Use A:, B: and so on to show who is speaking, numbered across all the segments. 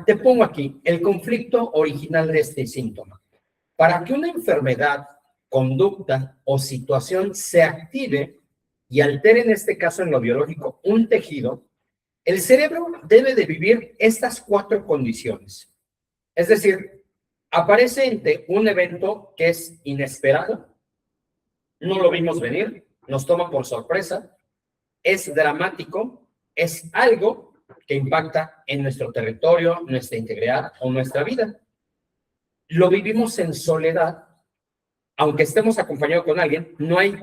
A: te pongo aquí el conflicto original de este síntoma. Para que una enfermedad, conducta o situación se active y altere, en este caso en lo biológico, un tejido, el cerebro debe de vivir estas 4 condiciones. Es decir, aparece ante un evento que es inesperado, no lo vimos venir, nos toma por sorpresa, es dramático, es algo que impacta en nuestro territorio, nuestra integridad o nuestra vida. Lo vivimos en soledad, aunque estemos acompañados con alguien, no hay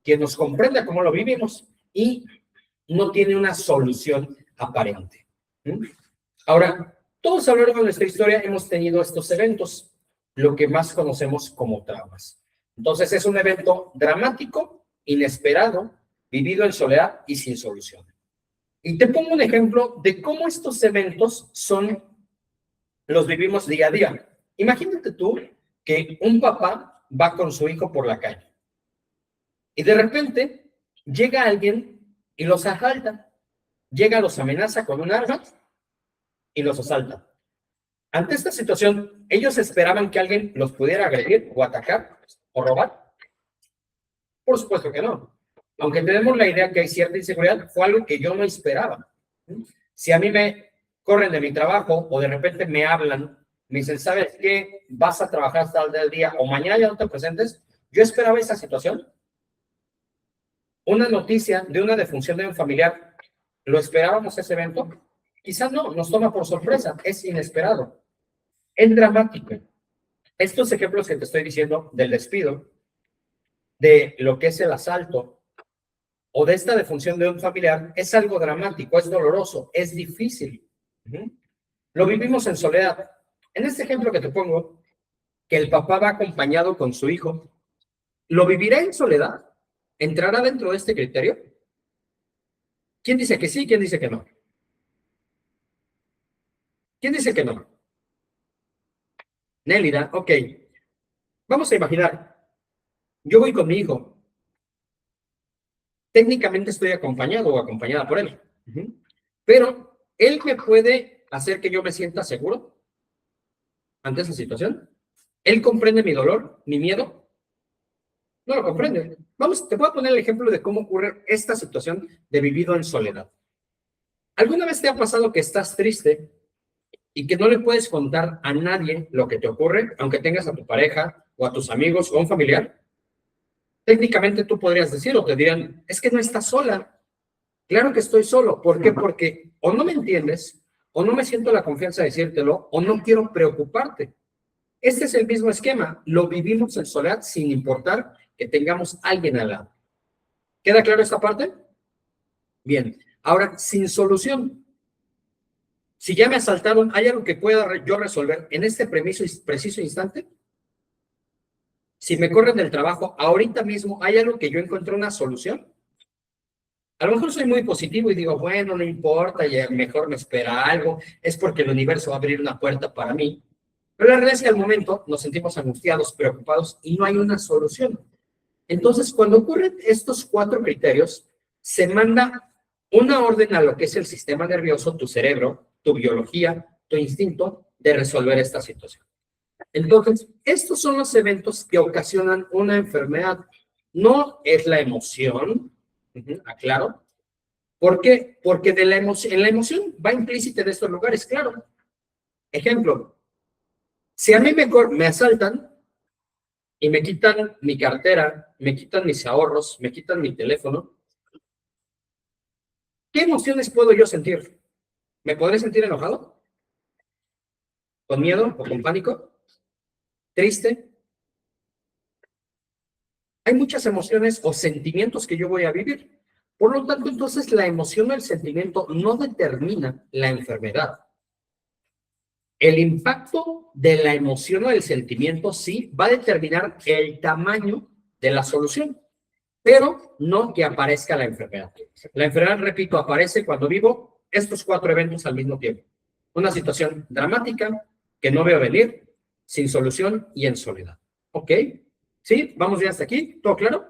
A: quien nos comprenda cómo lo vivimos y no tiene una solución aparente. Ahora, todos a lo largo de nuestra historia hemos tenido estos eventos, lo que más conocemos como traumas. Entonces, es un evento dramático, inesperado, vivido en soledad y sin solución. Y te pongo un ejemplo de cómo estos eventos los vivimos día a día. Imagínate tú que un papá va con su hijo por la calle y de repente llega alguien y los asalta. Llega, los amenaza con un arma y los asalta. Ante esta situación, ¿ellos esperaban que alguien los pudiera agredir o atacar o robar? Por supuesto que no. Aunque tenemos la idea que hay cierta inseguridad, fue algo que yo no esperaba. Si a mí me corren de mi trabajo o de repente me hablan, me dicen, ¿sabes qué? Vas a trabajar hasta el del día o mañana ya no te presentes. Yo esperaba esa situación. Una noticia de una defunción de un familiar, ¿lo esperábamos ese evento? Quizás no, nos toma por sorpresa, es inesperado, es dramático. Estos ejemplos que te estoy diciendo del despido, de lo que es el asalto o de esta defunción de un familiar, es algo dramático, es doloroso, es difícil. Lo vivimos en soledad. En este ejemplo que te pongo, que el papá va acompañado con su hijo, ¿lo vivirá en soledad? ¿Entrará dentro de este criterio? ¿Quién dice que sí? ¿Quién dice que no? ¿Quién dice que no? Nélida, ok. Vamos a imaginar, yo voy con mi hijo. Técnicamente estoy acompañado o acompañada por él. Pero, ¿él me puede hacer que yo me sienta seguro ante esa situación? ¿Él comprende mi dolor, mi miedo? No lo comprende. Vamos, te voy a poner el ejemplo de cómo ocurre esta situación de vivido en soledad. ¿Alguna vez te ha pasado que estás triste y que no le puedes contar a nadie lo que te ocurre, aunque tengas a tu pareja o a tus amigos o a un familiar? Técnicamente tú podrías decirlo, te dirían, es que no estás sola. Claro que estoy solo. ¿Por qué? Porque o no me entiendes, o no me siento la confianza de decírtelo, o no quiero preocuparte. Este es el mismo esquema. Lo vivimos en soledad sin importar que tengamos alguien al lado. ¿Queda claro esta parte? Bien. Ahora, sin solución. Si ya me asaltaron, ¿hay algo que pueda yo resolver en este preciso instante? Si me corren del trabajo, ahorita mismo, ¿hay algo que yo encuentre una solución? A lo mejor soy muy positivo y digo, bueno, no importa, ya mejor me espera algo, es porque el universo va a abrir una puerta para mí. Pero la realidad es que al momento nos sentimos angustiados, preocupados y no hay una solución. Entonces, cuando ocurren estos 4 criterios, se manda una orden a lo que es el sistema nervioso, tu cerebro, tu biología, tu instinto de resolver esta situación. Entonces, estos son los eventos que ocasionan una enfermedad. No es la emoción, aclaro. ¿Por qué? Porque en la emoción va implícita en estos lugares, claro. Ejemplo, si a mí me asaltan y me quitan mi cartera, me quitan mis ahorros, me quitan mi teléfono, ¿qué emociones puedo yo sentir? ¿Me podré sentir enojado? ¿Con miedo o con pánico? ¿Triste? Hay muchas emociones o sentimientos que yo voy a vivir. Por lo tanto, entonces, la emoción o el sentimiento no determina la enfermedad. El impacto de la emoción o del sentimiento sí va a determinar el tamaño de la solución, pero no que aparezca la enfermedad. La enfermedad, repito, aparece cuando vivo estos 4 eventos al mismo tiempo. Una situación dramática que no veo venir, sin solución y en soledad. ¿Ok? ¿Sí? ¿Vamos bien hasta aquí? ¿Todo claro?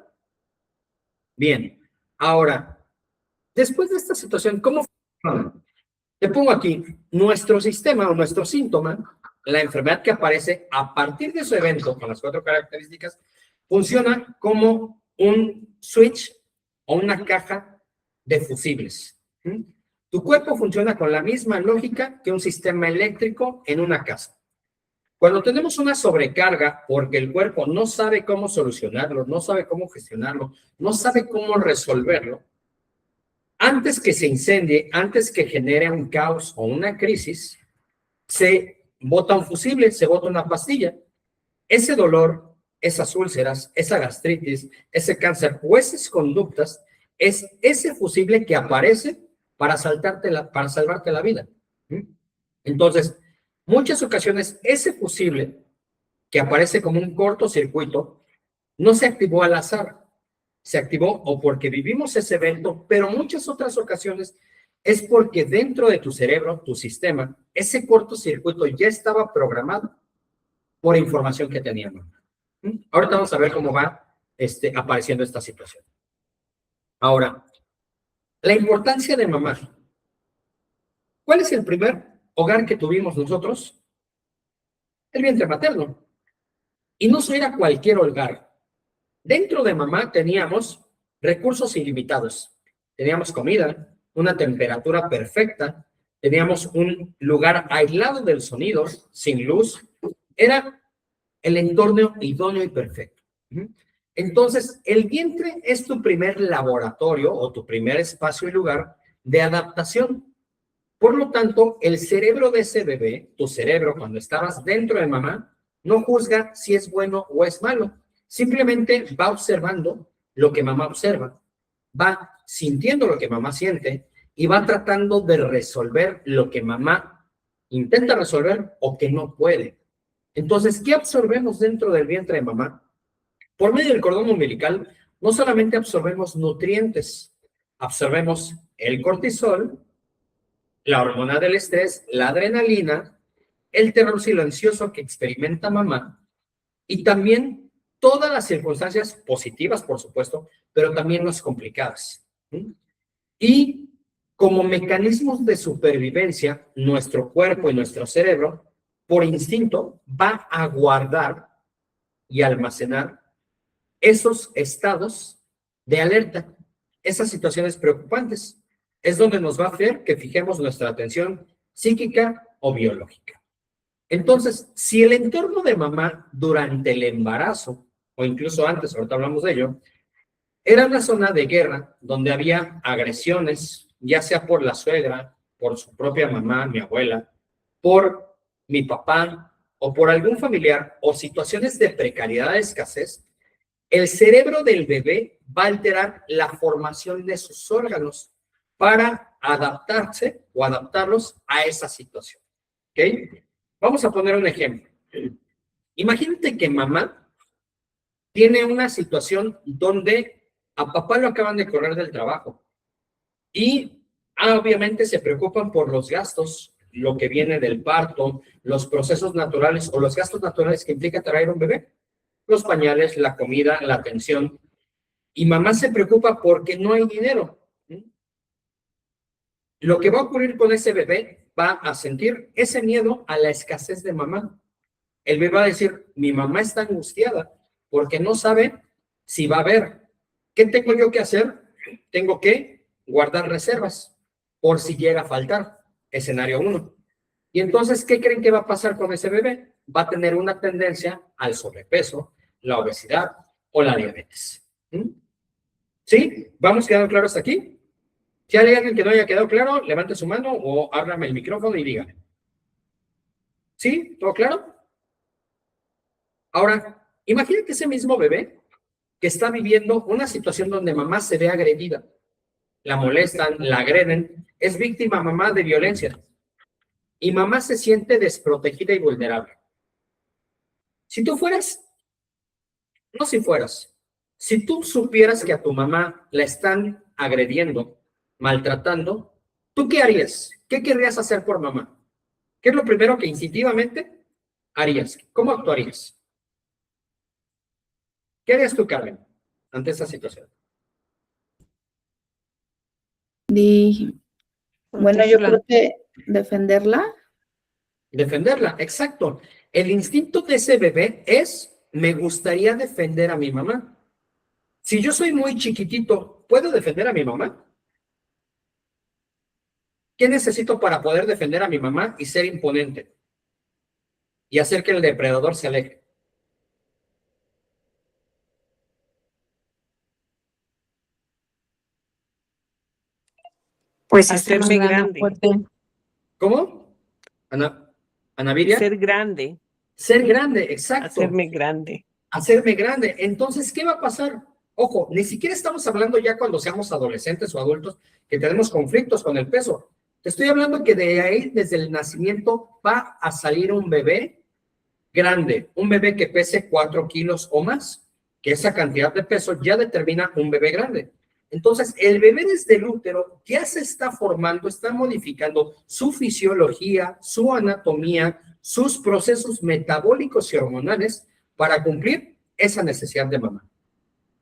A: Bien. Ahora, después de esta situación, ¿cómo funciona? Te pongo aquí, nuestro sistema o nuestro síntoma, la enfermedad que aparece a partir de su evento, con las 4 características, funciona como un switch o una caja de fusibles. ¿Mm? Tu cuerpo funciona con la misma lógica que un sistema eléctrico en una casa. Cuando tenemos una sobrecarga porque el cuerpo no sabe cómo solucionarlo, no sabe cómo gestionarlo, no sabe cómo resolverlo, antes que se incendie, antes que genere un caos o una crisis, se bota un fusible, se bota una pastilla. Ese dolor, esas úlceras, esa gastritis, ese cáncer o esas conductas, es ese fusible que aparece para para salvarte la vida. Entonces, muchas ocasiones ese fusible que aparece como un cortocircuito no se activó al azar, se activó o porque vivimos ese evento, pero muchas otras ocasiones es porque dentro de tu cerebro, tu sistema, ese cortocircuito ya estaba programado por información que teníamos. Ahorita vamos a ver cómo va apareciendo esta situación. Ahora, la importancia de mamá. ¿Cuál es el primer hogar que tuvimos nosotros? El vientre materno. Y no era cualquier hogar. Dentro de mamá teníamos recursos ilimitados. Teníamos comida, una temperatura perfecta, teníamos un lugar aislado del sonido, sin luz. Era el entorno idóneo y perfecto. Entonces, el vientre es tu primer laboratorio o tu primer espacio y lugar de adaptación. Por lo tanto, el cerebro de ese bebé, tu cerebro cuando estabas dentro de mamá, no juzga si es bueno o es malo. Simplemente va observando lo que mamá observa, va sintiendo lo que mamá siente y va tratando de resolver lo que mamá intenta resolver o que no puede. Entonces, ¿qué absorbemos dentro del vientre de mamá? Por medio del cordón umbilical, no solamente absorbemos nutrientes, absorbemos el cortisol, la hormona del estrés, la adrenalina, el terror silencioso que experimenta mamá y también todas las circunstancias positivas, por supuesto, pero también las complicadas. Y como mecanismos de supervivencia, nuestro cuerpo y nuestro cerebro, por instinto, va a guardar y almacenar esos estados de alerta, esas situaciones preocupantes. Es donde nos va a hacer que fijemos nuestra atención psíquica o biológica. Entonces, si el entorno de mamá durante el embarazo, o incluso antes, ahorita hablamos de ello, era una zona de guerra donde había agresiones, ya sea por la suegra, por su propia mamá, mi abuela, por mi papá o por algún familiar o situaciones de precariedad, de escasez, el cerebro del bebé va a alterar la formación de sus órganos para adaptarse o adaptarlos a esa situación. ¿Ok? Vamos a poner un ejemplo. Imagínate que mamá tiene una situación donde a papá lo acaban de correr del trabajo y obviamente se preocupan por los gastos, lo que viene del parto, los procesos naturales o los gastos naturales que implica traer un bebé, los pañales, la comida, la atención. Y mamá se preocupa porque no hay dinero. Lo que va a ocurrir con ese bebé va a sentir ese miedo a la escasez de mamá. El bebé va a decir, mi mamá está angustiada porque no sabe si va a haber. ¿Qué tengo yo que hacer? Tengo que guardar reservas por si llega a faltar. Escenario 1. Y entonces, ¿qué creen que va a pasar con ese bebé? Va a tener una tendencia al sobrepeso, la obesidad o la diabetes. ¿Sí? ¿Vamos quedando claros hasta aquí? Si hay alguien que no haya quedado claro, levante su mano o ábrame el micrófono y dígame. ¿Sí? ¿Todo claro? Ahora, imagínate ese mismo bebé que está viviendo una situación donde mamá se ve agredida. La molestan, la agreden, es víctima mamá de violencia. Y mamá se siente desprotegida y vulnerable. Si tú fueras, no si fueras, si tú supieras que a tu mamá la están agrediendo, maltratando, ¿tú qué harías? ¿Qué querrías hacer por mamá? ¿Qué es lo primero que instintivamente harías? ¿Cómo actuarías? ¿Qué harías tú, Carmen, ante esta situación?
B: Bueno, yo creo que ¿Defenderla?
A: Defenderla, exacto. El instinto de ese bebé es, me gustaría defender a mi mamá. Si yo soy muy chiquitito, ¿puedo defender a mi mamá? ¿Qué necesito para poder defender a mi mamá y ser imponente? Y hacer que el depredador se aleje.
C: Pues
B: Hacerme
C: grande.
B: fuerte.
A: ¿Cómo? Ana Viria.
C: Ser grande.
A: Ser grande, exacto.
C: Hacerme grande.
A: Hacerme grande. Entonces, ¿qué va a pasar? Ojo, ni siquiera estamos hablando ya cuando seamos adolescentes o adultos que tenemos conflictos con el peso. Te estoy hablando que de ahí, desde el nacimiento, va a salir un bebé grande, un bebé que pese 4 kilos o más, que esa cantidad de peso ya determina un bebé grande. Entonces, el bebé desde el útero ya se está formando, está modificando su fisiología, su anatomía, sus procesos metabólicos y hormonales para cumplir esa necesidad de mamá.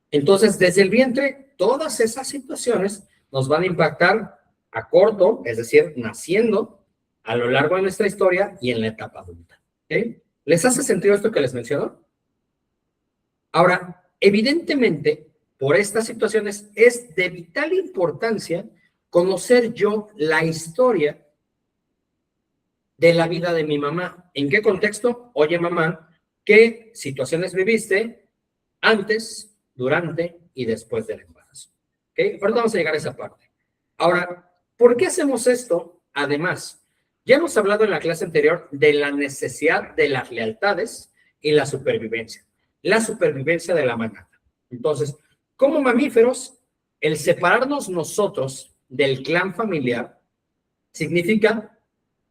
A: Entonces, desde el vientre, todas esas situaciones nos van a impactar a corto, es decir, naciendo, a lo largo de nuestra historia y en la etapa adulta. ¿Okay? ¿Les hace sentido esto que les menciono? Ahora, evidentemente, por estas situaciones es de vital importancia conocer yo la historia de la vida de mi mamá. ¿En qué contexto? Oye, mamá, ¿qué situaciones viviste antes, durante y después del embarazo? ¿Okay? Ahora vamos a llegar a esa parte. Ahora, ¿por qué hacemos esto? Además, ya hemos hablado en la clase anterior de la necesidad de las lealtades y la supervivencia de la manada. Entonces, como mamíferos, el separarnos nosotros del clan familiar significa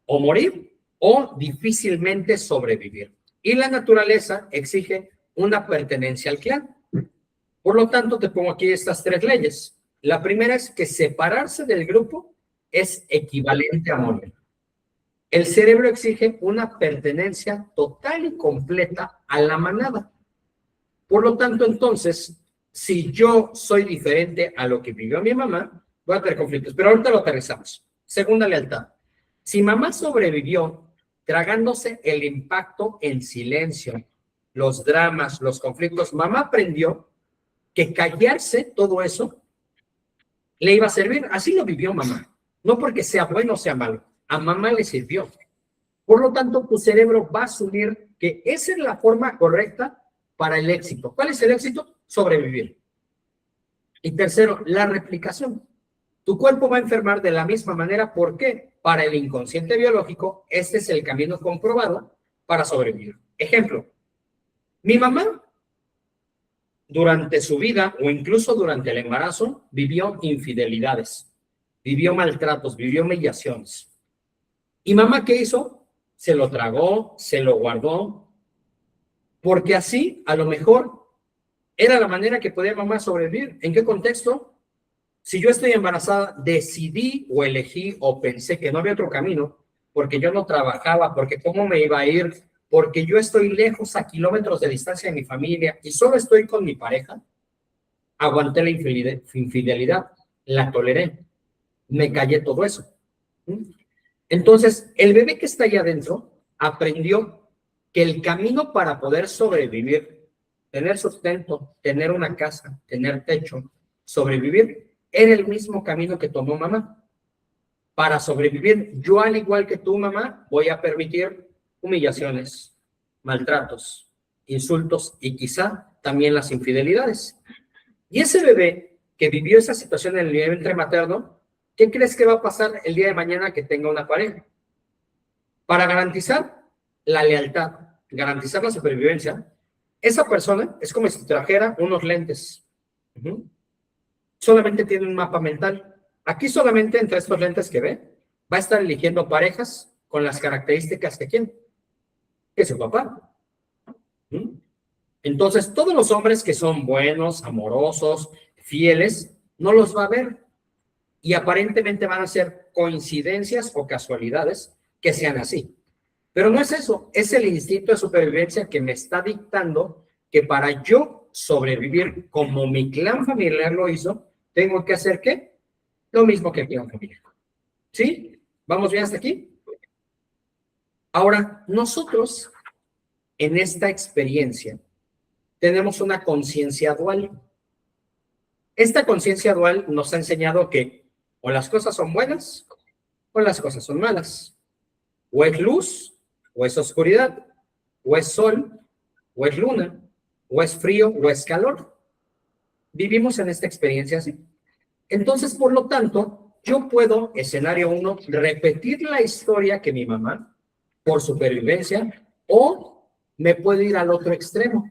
A: o morir o difícilmente sobrevivir. Y la naturaleza exige una pertenencia al clan. Por lo tanto, te pongo aquí estas 3 leyes. La primera es que separarse del grupo es equivalente a morir. El cerebro exige una pertenencia total y completa a la manada. Por lo tanto, entonces, si yo soy diferente a lo que vivió mi mamá, voy a tener conflictos. Pero ahorita lo aterrizamos. Segunda lealtad. Si mamá sobrevivió tragándose el impacto en silencio, los dramas, los conflictos, mamá aprendió que callarse todo eso le iba a servir. Así lo vivió mamá. No porque sea bueno o sea malo. A mamá le sirvió. Por lo tanto, tu cerebro va a asumir que esa es la forma correcta para el éxito. ¿Cuál es el éxito? Sobrevivir. Y tercero, la replicación. Tu cuerpo va a enfermar de la misma manera. ¿Por qué? Para el inconsciente biológico, este es el camino comprobado para sobrevivir. Ejemplo, mi mamá durante su vida o incluso durante el embarazo vivió infidelidades, vivió maltratos, vivió humillaciones. ¿Y mamá qué hizo? Se lo tragó, se lo guardó, porque así a lo mejor era la manera que podía mamá sobrevivir. ¿En qué contexto? Si yo estoy embarazada, decidí o elegí o pensé que no había otro camino, porque yo no trabajaba, porque cómo me iba a ir, porque yo estoy lejos a kilómetros de distancia de mi familia y solo estoy con mi pareja, aguanté la infidelidad, la toleré, me callé todo eso. Entonces, el bebé que está allá adentro aprendió que el camino para poder sobrevivir, tener sustento, tener una casa, tener techo, sobrevivir, era el mismo camino que tomó mamá. Para sobrevivir, yo al igual que tú, mamá, voy a permitir humillaciones, maltratos, insultos y quizá también las infidelidades. Y ese bebé que vivió esa situación en el vientre materno, ¿qué crees que va a pasar el día de mañana que tenga una pareja? Para garantizar la lealtad, garantizar la supervivencia, esa persona es como si trajera unos lentes. Solamente tiene un mapa mental. Aquí solamente entre estos lentes que ve, va a estar eligiendo parejas con las características que quiere, que es su papá. Entonces, todos los hombres que son buenos, amorosos, fieles, no los va a ver. Y aparentemente van a ser coincidencias o casualidades que sean así. Pero no es eso, es el instinto de supervivencia que me está dictando que para yo sobrevivir como mi clan familiar lo hizo, tengo que hacer ¿qué? Lo mismo que el clan familiar. ¿Sí? ¿Vamos bien hasta aquí? Ahora, nosotros en esta experiencia tenemos una conciencia dual. Esta conciencia dual nos ha enseñado que o las cosas son buenas o las cosas son malas. O es luz o es oscuridad. O es sol o es luna. O es frío o es calor. Vivimos en esta experiencia así. Entonces, por lo tanto, yo puedo, escenario 1, repetir la historia que mi mamá, por supervivencia, o me puedo ir al otro extremo.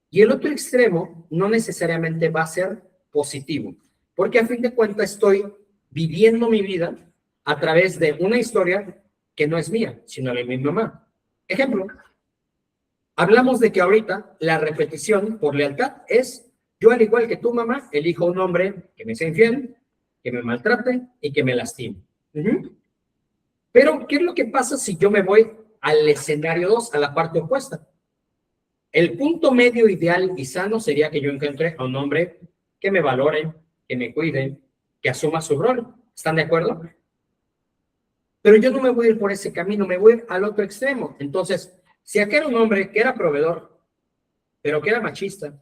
A: Y el otro extremo no necesariamente va a ser positivo, porque a fin de cuentas estoy viviendo mi vida a través de una historia que no es mía, sino de mi mamá. Ejemplo, hablamos de que ahorita la repetición por lealtad es: yo, al igual que tu mamá, elijo un hombre que me sea infiel, que me maltrate y que me lastime. Pero, ¿qué es lo que pasa si yo me voy al escenario 2, a la parte opuesta? El punto medio ideal y sano sería que yo encuentre a un hombre que me valore, que me cuide, que asuma su rol. ¿Están de acuerdo? Pero yo no me voy a ir por ese camino, me voy a ir al otro extremo. Entonces, si aquel era un hombre que era proveedor, pero que era machista,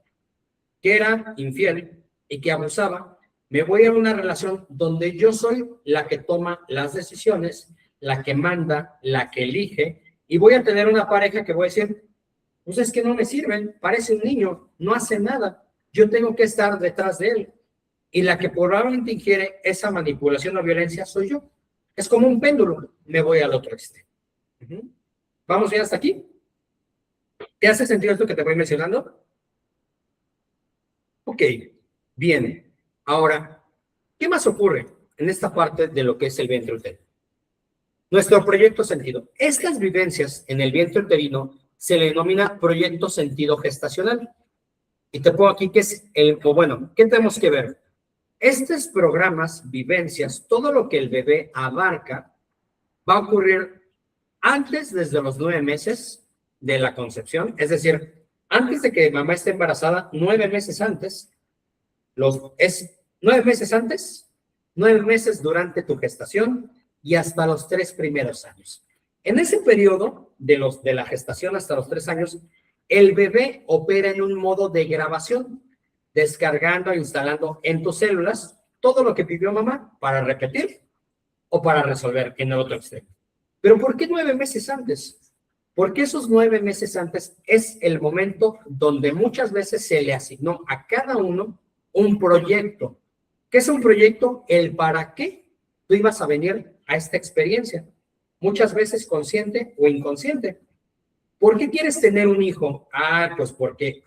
A: que era infiel y que abusaba, me voy a una relación donde yo soy la que toma las decisiones, la que manda, la que elige, y voy a tener una pareja que voy a decir: pues es que no me sirven, parece un niño, no hace nada, yo tengo que estar detrás de él. Y la que probablemente ingiere esa manipulación o violencia soy yo. Es como un péndulo, me voy al otro extremo. ¿Vamos bien hasta aquí? ¿Te hace sentido esto que te voy mencionando? Ok, bien. Ahora, ¿qué más ocurre en esta parte de lo que es el vientre uterino? Nuestro proyecto sentido. Estas vivencias en el vientre uterino se le denomina proyecto sentido gestacional. Y te pongo aquí que es ¿qué tenemos que ver? Estos programas, vivencias, todo lo que el bebé abarca, va a ocurrir antes, desde los 9 meses de la concepción, es decir, antes de que mamá esté embarazada, 9 meses antes, 9 meses antes, 9 meses durante tu gestación y hasta los 3 primeros años. En ese periodo de la gestación hasta los 3 años, el bebé opera en un modo de grabación, descargando e instalando en tus células todo lo que vivió mamá para repetir o para resolver en el otro extremo. ¿Pero por qué 9 meses antes? Porque esos 9 meses antes es el momento donde muchas veces se le asignó a cada uno un proyecto. ¿Qué es un proyecto? El para qué tú ibas a venir a esta experiencia. Muchas veces consciente o inconsciente. ¿Por qué quieres tener un hijo? Pues porque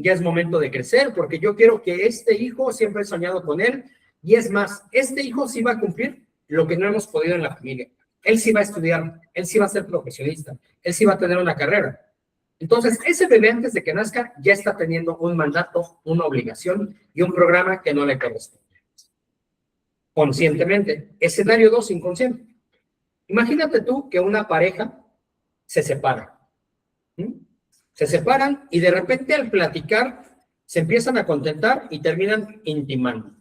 A: ya es momento de crecer, porque yo quiero que este hijo, siempre he soñado con él, y es más, este hijo sí va a cumplir lo que no hemos podido en la familia. Él sí va a estudiar, él sí va a ser profesionista, él sí va a tener una carrera. Entonces, ese bebé antes de que nazca ya está teniendo un mandato, una obligación y un programa que no le corresponde. Conscientemente. Escenario 2, inconsciente. Imagínate tú que una pareja se separa. Se separan y de repente al platicar se empiezan a contentar y terminan intimando.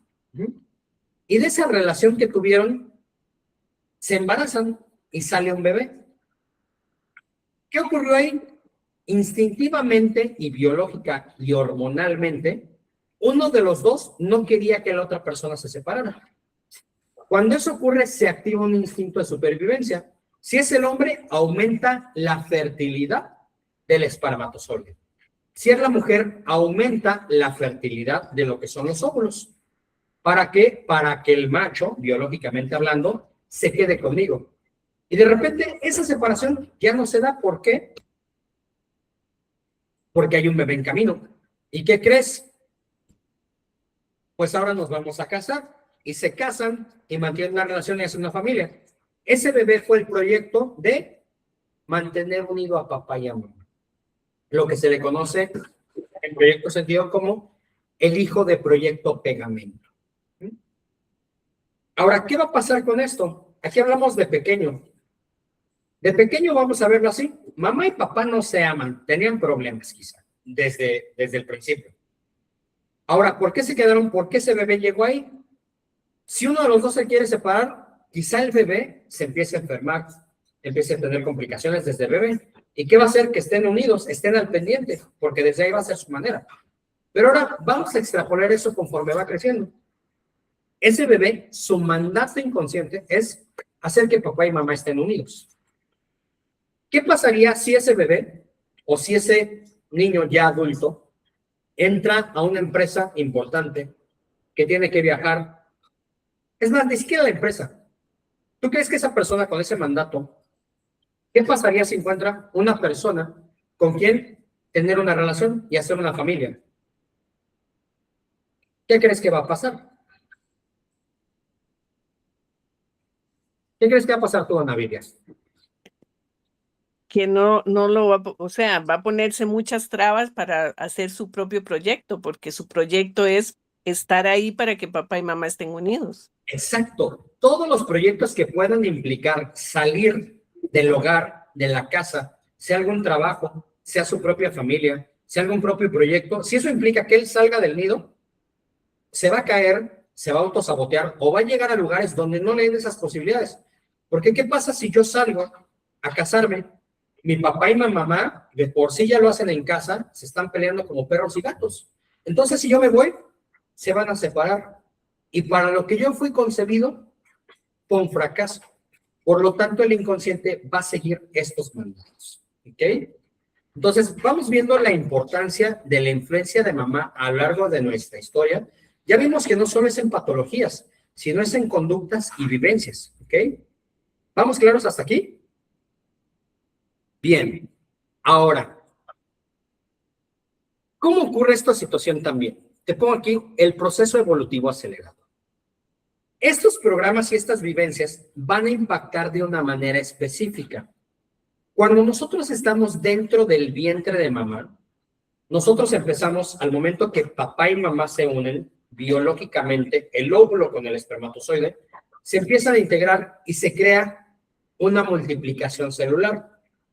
A: Y de esa relación que tuvieron, se embarazan y sale un bebé. ¿Qué ocurrió ahí? Instintivamente y biológica y hormonalmente, uno de los dos no quería que la otra persona se separara. Cuando eso ocurre, se activa un instinto de supervivencia. Si es el hombre, aumenta la fertilidad del espermatozoide. Si es la mujer, aumenta la fertilidad de lo que son los óvulos. ¿Para qué? Para que el macho, biológicamente hablando, se quede conmigo. Y de repente esa separación ya no se da. ¿Por qué? Porque hay un bebé en camino. ¿Y qué crees? Pues ahora nos vamos a casar. Y se casan y mantienen una relación y hacen una familia. Ese bebé fue el proyecto de mantener unido a papá y a mamá. Lo que se le conoce en proyecto sentido como el hijo de proyecto pegamento. Ahora, ¿qué va a pasar con esto? Aquí hablamos de pequeño. De pequeño vamos a verlo así. Mamá y papá no se aman, tenían problemas quizá, desde el principio. Ahora, ¿por qué se quedaron? ¿Por qué ese bebé llegó ahí? Si uno de los dos se quiere separar, quizá el bebé se empiece a enfermar, empiece a tener complicaciones desde el bebé. ¿Y qué va a hacer? Que estén unidos, estén al pendiente, porque desde ahí va a ser su manera. Pero ahora vamos a extrapolar eso conforme va creciendo. Ese bebé, su mandato inconsciente es hacer que papá y mamá estén unidos. ¿Qué pasaría si ese bebé o si ese niño ya adulto entra a una empresa importante que tiene que viajar? Es más, ni siquiera la empresa. ¿Tú crees que esa persona con ese mandato, qué pasaría si encuentra una persona con quien tener una relación y hacer una familia? ¿Qué crees que va a pasar? ¿Qué crees que va a pasar tú, Ana Vivian?
B: Que no lo va, o sea, va a ponerse muchas trabas para hacer su propio proyecto, porque su proyecto es estar ahí para que papá y mamá estén unidos.
A: Exacto. Todos los proyectos que puedan implicar salir del hogar, de la casa, sea algún trabajo, sea su propia familia, sea algún propio proyecto, si eso implica que él salga del nido, se va a caer, se va a autosabotear o va a llegar a lugares donde no le den esas posibilidades. Porque ¿qué pasa si yo salgo a casarme? Mi papá y mi mamá, de por sí ya lo hacen en casa, se están peleando como perros y gatos. Entonces, si yo me voy, se van a separar. Y para lo que yo fui concebido, fue un fracaso. Por lo tanto, el inconsciente va a seguir estos mandatos. ¿Ok? Entonces, vamos viendo la importancia de la influencia de mamá a lo largo de nuestra historia. Ya vimos que no solo es en patologías, sino es en conductas y vivencias. ¿Ok? ¿Vamos claros hasta aquí? Bien. Ahora, ¿cómo ocurre esta situación también? Te pongo aquí el proceso evolutivo acelerado. Estos programas y estas vivencias van a impactar de una manera específica. Cuando nosotros estamos dentro del vientre de mamá, nosotros empezamos al momento que papá y mamá se unen biológicamente, el óvulo con el espermatozoide, se empiezan a integrar y se crea una multiplicación celular.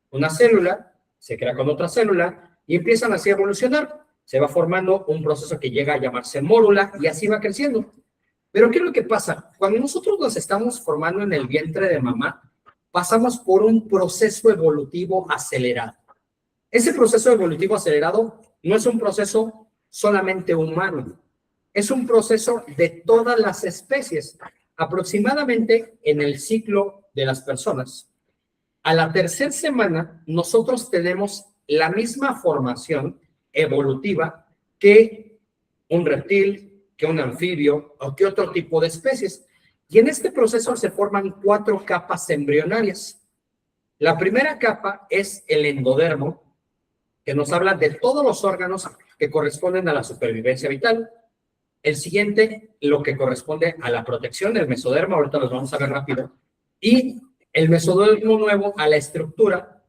A: Una célula se crea con otra célula y empiezan así a evolucionar. Se va formando un proceso que llega a llamarse mórula y así va creciendo. Pero ¿qué es lo que pasa? Cuando nosotros nos estamos formando en el vientre de mamá, pasamos por un proceso evolutivo acelerado. Ese proceso evolutivo acelerado no es un proceso solamente humano, es un proceso de todas las especies. Aproximadamente en el ciclo de las personas, a la tercera semana, nosotros tenemos la misma formación evolutiva que un reptil, que un anfibio o que otro tipo de especies. Y en este proceso se forman 4 capas embrionarias. La primera capa es el endodermo, que nos habla de todos los órganos que corresponden a la supervivencia vital. El siguiente, lo que corresponde a la protección del mesodermo, ahorita los vamos a ver rápido. Y el mesodermo nuevo a la estructura,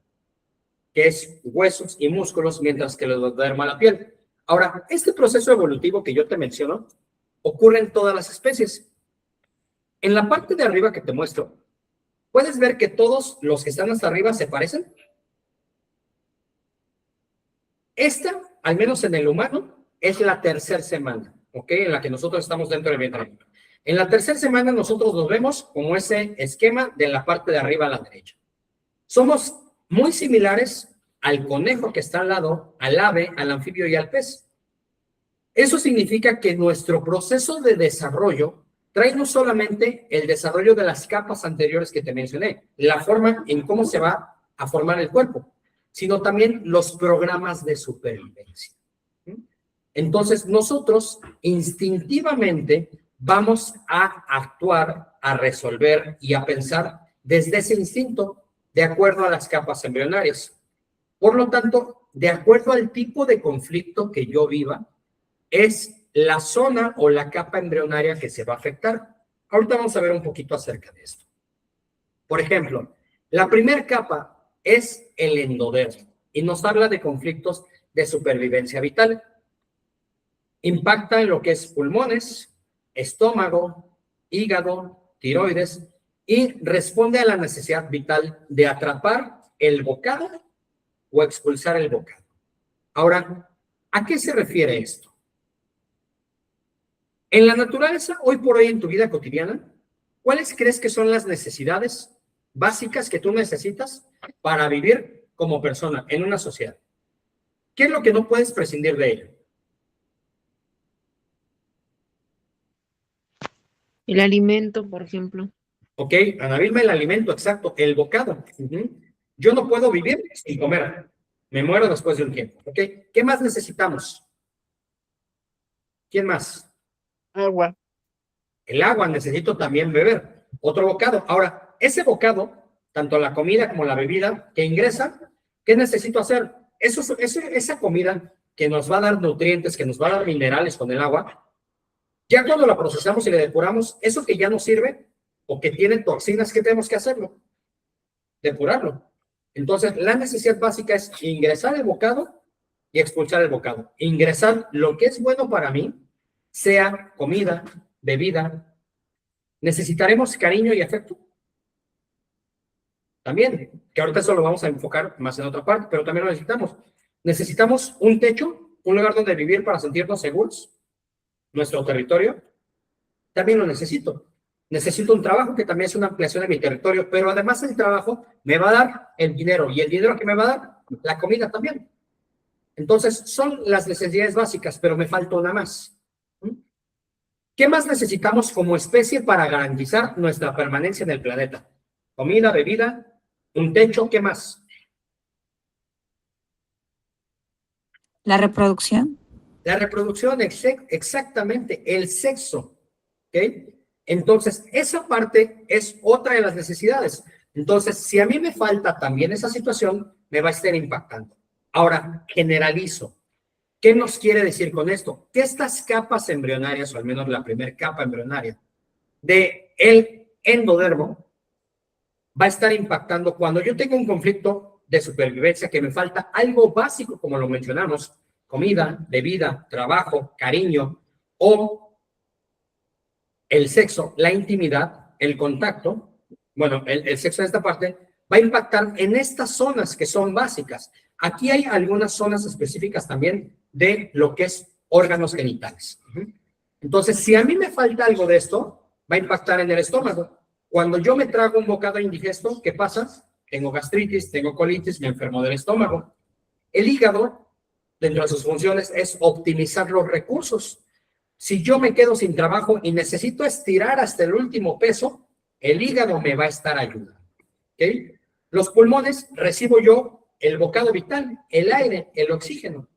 A: que es huesos y músculos, mientras que el endodermo a la piel. Ahora, este proceso evolutivo que yo te menciono ocurre en todas las especies. En la parte de arriba que te muestro, ¿puedes ver que todos los que están hasta arriba se parecen? Esta, al menos en el humano, es la tercera semana, ¿ok? En la que nosotros estamos dentro del vientre. En la tercera semana nosotros nos vemos como ese esquema de la parte de arriba a la derecha. Somos muy similares al conejo que está al lado, al ave, al anfibio y al pez. Eso significa que nuestro proceso de desarrollo trae no solamente el desarrollo de las capas anteriores que te mencioné, la forma en cómo se va a formar el cuerpo, sino también los programas de supervivencia. Entonces, nosotros instintivamente vamos a actuar, a resolver y a pensar desde ese instinto, de acuerdo a las capas embrionarias. Por lo tanto, de acuerdo al tipo de conflicto que yo viva, es la zona o la capa embrionaria que se va a afectar. Ahorita vamos a ver un poquito acerca de esto. Por ejemplo, la primera capa es el endodermo y nos habla de conflictos de supervivencia vital. Impacta en lo que es pulmones, estómago, hígado, tiroides y responde a la necesidad vital de atrapar el bocado o expulsar el bocado. Ahora, ¿a qué se refiere esto? En la naturaleza, hoy por hoy en tu vida cotidiana, ¿cuáles crees que son las necesidades básicas que tú necesitas para vivir como persona en una sociedad? ¿Qué es lo que no puedes prescindir de ello?
C: El alimento, por ejemplo.
A: Ok, Ana Vilma, el alimento, exacto, el bocado. Yo no puedo vivir sin comer. Me muero después de un tiempo. Ok, ¿qué más necesitamos? ¿Quién más?
B: Agua.
A: El agua, necesito también beber. Otro bocado. Ahora, ese bocado, tanto la comida como la bebida que ingresa, ¿qué necesito hacer? Esa comida que nos va a dar nutrientes, que nos va a dar minerales con el agua, ya cuando la procesamos y la depuramos, eso que ya no sirve o que tiene toxinas, ¿qué tenemos que hacerlo? Depurarlo. Entonces, la necesidad básica es ingresar el bocado y expulsar el bocado. Ingresar lo que es bueno para mí, sea comida, bebida. Necesitaremos cariño y afecto. También, que ahorita eso lo vamos a enfocar más en otra parte, pero también lo necesitamos. Necesitamos un techo, un lugar donde vivir para sentirnos seguros. Nuestro territorio, también lo necesito. Necesito un trabajo que también es una ampliación de mi territorio, pero además el trabajo me va a dar el dinero y el dinero que me va a dar la comida también. Entonces, son las necesidades básicas, pero me falta una más. ¿Qué más necesitamos como especie para garantizar nuestra permanencia en el planeta? Comida, bebida, un techo, ¿qué más?
D: La reproducción.
A: La reproducción, exactamente, el sexo. ¿Ok? Entonces, esa parte es otra de las necesidades. Entonces, si a mí me falta también esa situación, me va a estar impactando. Ahora, generalizo. ¿Qué nos quiere decir con esto? Que estas capas embrionarias, o al menos la primera capa embrionaria, de el endodermo, va a estar impactando cuando yo tengo un conflicto de supervivencia que me falta algo básico, como lo mencionamos, comida, bebida, trabajo, cariño, o el sexo, la intimidad, el contacto, bueno, el sexo en esta parte, va a impactar en estas zonas que son básicas. Aquí hay algunas zonas específicas también de lo que es órganos genitales. Entonces, si a mí me falta algo de esto, va a impactar en el estómago. Cuando yo me trago un bocado indigesto, ¿qué pasa? Tengo gastritis, tengo colitis, me enfermo del estómago. El hígado, dentro de sus funciones, es optimizar los recursos. Si yo me quedo sin trabajo y necesito estirar hasta el último peso, el hígado me va a estar ayudando. ¿Okay? Los pulmones, recibo yo el bocado vital, el aire, el oxígeno.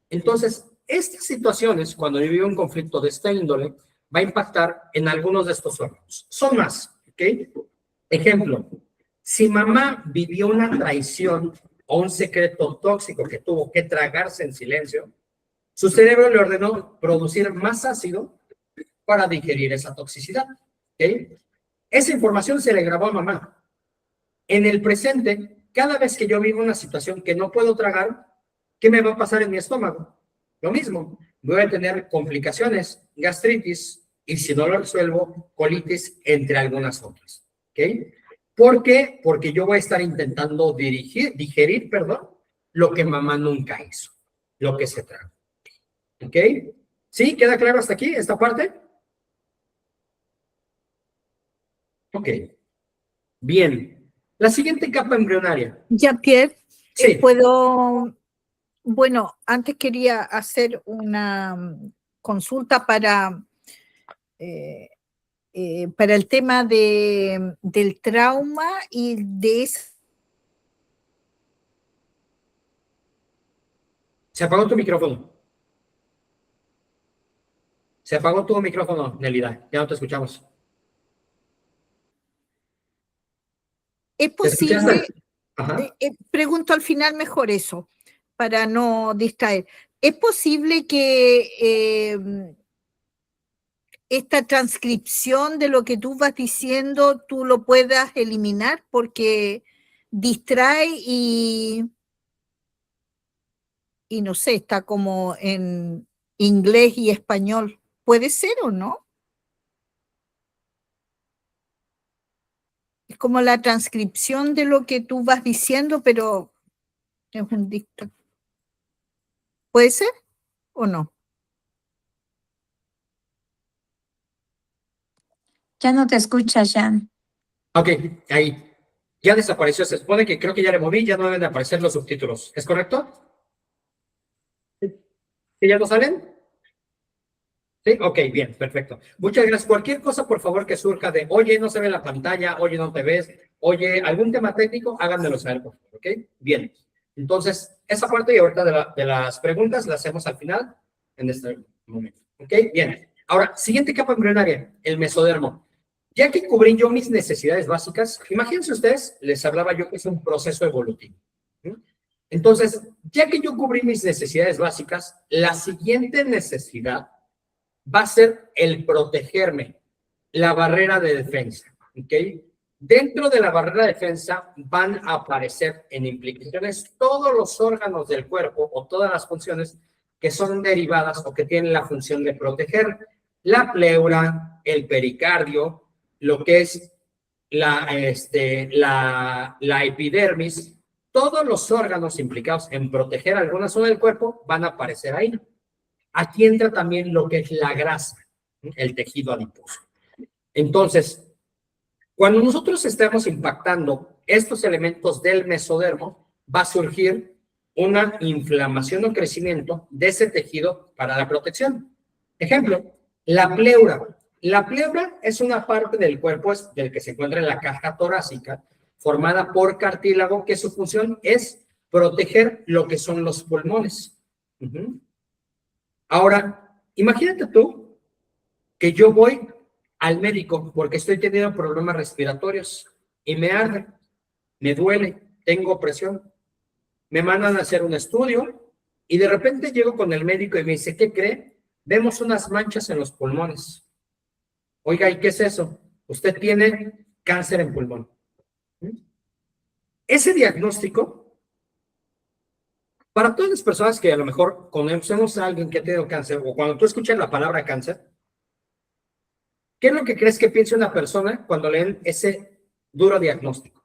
A: Entonces, estas situaciones, cuando yo vivo un conflicto de esta índole, va a impactar en algunos de estos órganos. Son más, ¿ok? Ejemplo, si mamá vivió una traición o un secreto tóxico que tuvo que tragarse en silencio, su cerebro le ordenó producir más ácido para digerir esa toxicidad. ¿Okay? Esa información se le grabó a mamá. En el presente, cada vez que yo vivo una situación que no puedo tragar, ¿qué me va a pasar en mi estómago? Lo mismo, voy a tener complicaciones, gastritis, y si no lo resuelvo, colitis, entre algunas otras. ¿Ok? ¿Por qué? Porque yo voy a estar intentando digerir, lo que mamá nunca hizo, lo que se traga. ¿Ok? ¿Sí? ¿Queda claro hasta aquí, esta parte? Ok. Bien. La siguiente capa embrionaria.
D: Jean-Pierre,
A: Sí.
D: bueno, antes quería hacer una consulta para el tema del trauma y de esa.
A: Se apagó tu micrófono. Se apagó tu micrófono, Nelida. Ya no te escuchamos.
D: ¿Es
A: ¿Te escuchaste?
D: posible?
A: Ajá.
D: Pregunto al final mejor eso, para no distraer. ¿Es posible que esta transcripción de lo que tú vas diciendo tú lo puedas eliminar porque distrae y no sé, está como en inglés y español? ¿Puede ser o no? Es como la transcripción de lo que tú vas diciendo, pero es un dictado. ¿Puede ser o no?
E: Ya no te escuchas, Jan.
A: Ok, ahí. Ya desapareció. Se supone que creo que ya le moví, ya no deben de aparecer los subtítulos. ¿Es correcto? ¿Sí ya no salen? Sí, ok, bien, perfecto. Muchas gracias. Cualquier cosa, por favor, que surja de, oye, no se ve la pantalla, oye, no te ves, oye, algún tema técnico, háganmelo saber, por favor, ¿ok? Bien. Entonces, esa parte y ahorita de las preguntas la hacemos al final, en este momento, ¿ok? Bien. Ahora, siguiente capa embrionaria, el mesodermo. Ya que cubrí yo mis necesidades básicas, imagínense ustedes, les hablaba yo que es un proceso evolutivo. ¿Sí? Entonces, ya que yo cubrí mis necesidades básicas, la siguiente necesidad va a ser el protegerme, la barrera de defensa, ¿ok? Dentro de la barrera de defensa van a aparecer en implicaciones todos los órganos del cuerpo o todas las funciones que son derivadas o que tienen la función de proteger. La pleura, el pericardio, lo que es la epidermis, todos los órganos implicados en proteger alguna zona del cuerpo van a aparecer ahí. Aquí entra también lo que es la grasa, el tejido adiposo. Entonces, cuando nosotros estamos impactando estos elementos del mesodermo, va a surgir una inflamación o crecimiento de ese tejido para la protección. Ejemplo, la pleura. La pleura es una parte del cuerpo del que se encuentra en la caja torácica, formada por cartílago, que su función es proteger lo que son los pulmones. Ahora, imagínate tú que yo voy al médico porque estoy teniendo problemas respiratorios y me arde, me duele, tengo presión. Me mandan a hacer un estudio y de repente llego con el médico y me dice, ¿qué cree? Vemos unas manchas en los pulmones. Oiga, ¿y qué es eso? Usted tiene cáncer en pulmón. Ese diagnóstico, para todas las personas que a lo mejor conocemos a alguien que ha tenido cáncer, o cuando tú escuchas la palabra cáncer, ¿qué es lo que crees que piensa una persona cuando leen ese duro diagnóstico?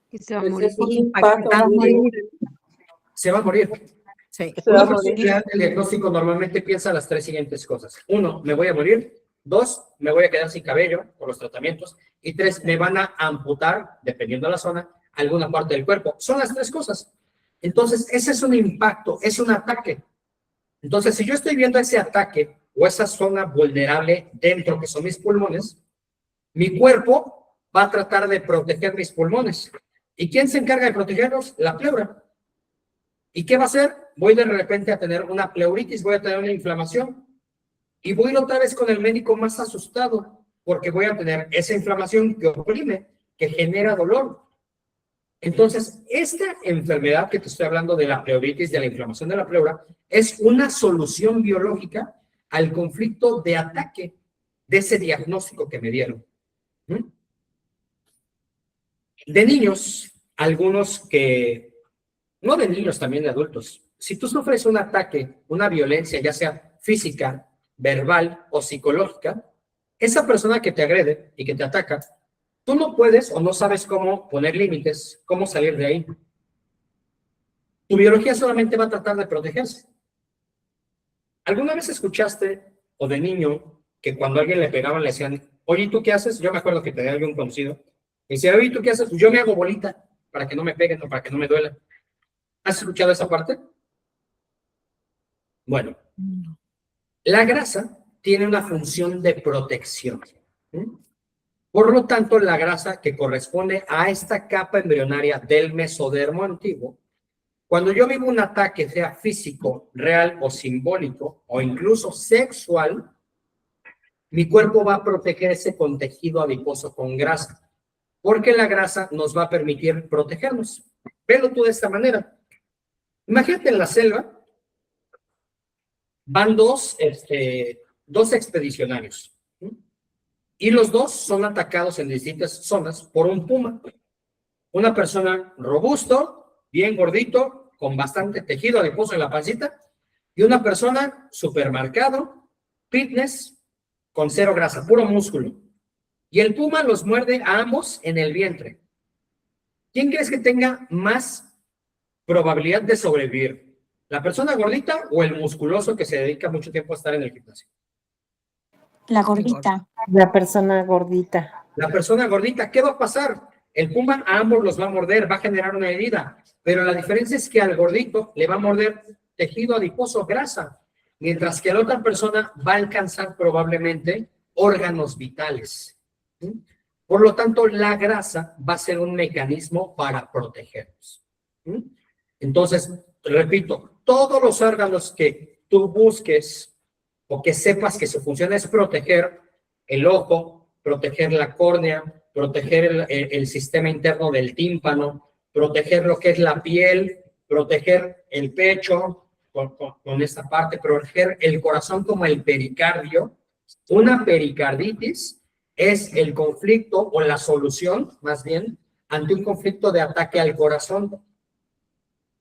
C: Que se va a
F: Pues
C: morir.
F: es un impacto.
A: Se va a morir.
D: Sí.
F: Se va a
A: Una persona que
F: morir.
A: da el diagnóstico normalmente piensa las tres siguientes cosas. 1, me voy a morir. 2, me voy a quedar sin cabello por los tratamientos. Y 3, me van a amputar, dependiendo de la zona, alguna parte del cuerpo. Son las tres cosas. Entonces, ese es un impacto, es un ataque. Entonces, si yo estoy viendo ese ataque o esa zona vulnerable dentro, que son mis pulmones, mi cuerpo va a tratar de proteger mis pulmones. ¿Y quién se encarga de protegerlos? La pleura. ¿Y qué va a hacer? Voy de repente a tener una pleuritis, voy a tener una inflamación y voy otra vez con el médico más asustado porque voy a tener esa inflamación que oprime, que genera dolor. Entonces, esta enfermedad que te estoy hablando de la pleuritis, de la inflamación de la pleura, es una solución biológica al conflicto de ataque de ese diagnóstico que me dieron. De niños, algunos que, no de niños, también de adultos, si tú sufres un ataque, una violencia, ya sea física, verbal o psicológica, esa persona que te agrede y que te ataca, tú no puedes o no sabes cómo poner límites, cómo salir de ahí. Tu biología solamente va a tratar de protegerse. ¿Alguna vez escuchaste, o de niño, que cuando a alguien le pegaban le decían, oye, ¿tú qué haces? Yo me acuerdo que tenía algún conocido. Y decía, oye, ¿tú qué haces? Pues yo me hago bolita para que no me peguen o para que no me duela. ¿Has escuchado esa parte? Bueno, la grasa tiene una función de protección. Por lo tanto, la grasa que corresponde a esta capa embrionaria del mesodermo antiguo, cuando yo vivo un ataque, sea físico, real o simbólico, o incluso sexual, mi cuerpo va a protegerse con tejido adiposo, con grasa, porque la grasa nos va a permitir protegernos. Velo tú de esta manera. Imagínate en la selva, van dos expedicionarios, y los dos son atacados en distintas zonas por un puma. Una persona robusto, bien gordito, con bastante tejido adiposo en la pancita, y una persona supermarcado, fitness, con cero grasa, puro músculo. Y el puma los muerde a ambos en el vientre. ¿Quién crees que tenga más probabilidad de sobrevivir? ¿La persona gordita o el musculoso que se dedica mucho tiempo a estar en el gimnasio?
E: La gordita.
F: La persona gordita.
A: La persona gordita, ¿qué va a pasar? El puma a ambos los va a morder, va a generar una herida, pero la diferencia es que al gordito le va a morder tejido adiposo, grasa, mientras que a la otra persona va a alcanzar probablemente órganos vitales. ¿Sí? Por lo tanto, la grasa va a ser un mecanismo para protegernos. ¿Sí? Entonces, repito, todos los órganos que tú busques o que sepas que su función es proteger el ojo, proteger la córnea, proteger el sistema interno del tímpano, proteger lo que es la piel, proteger el pecho con esta parte, proteger el corazón como el pericardio. Una pericarditis es el conflicto o la solución, más bien, ante un conflicto de ataque al corazón.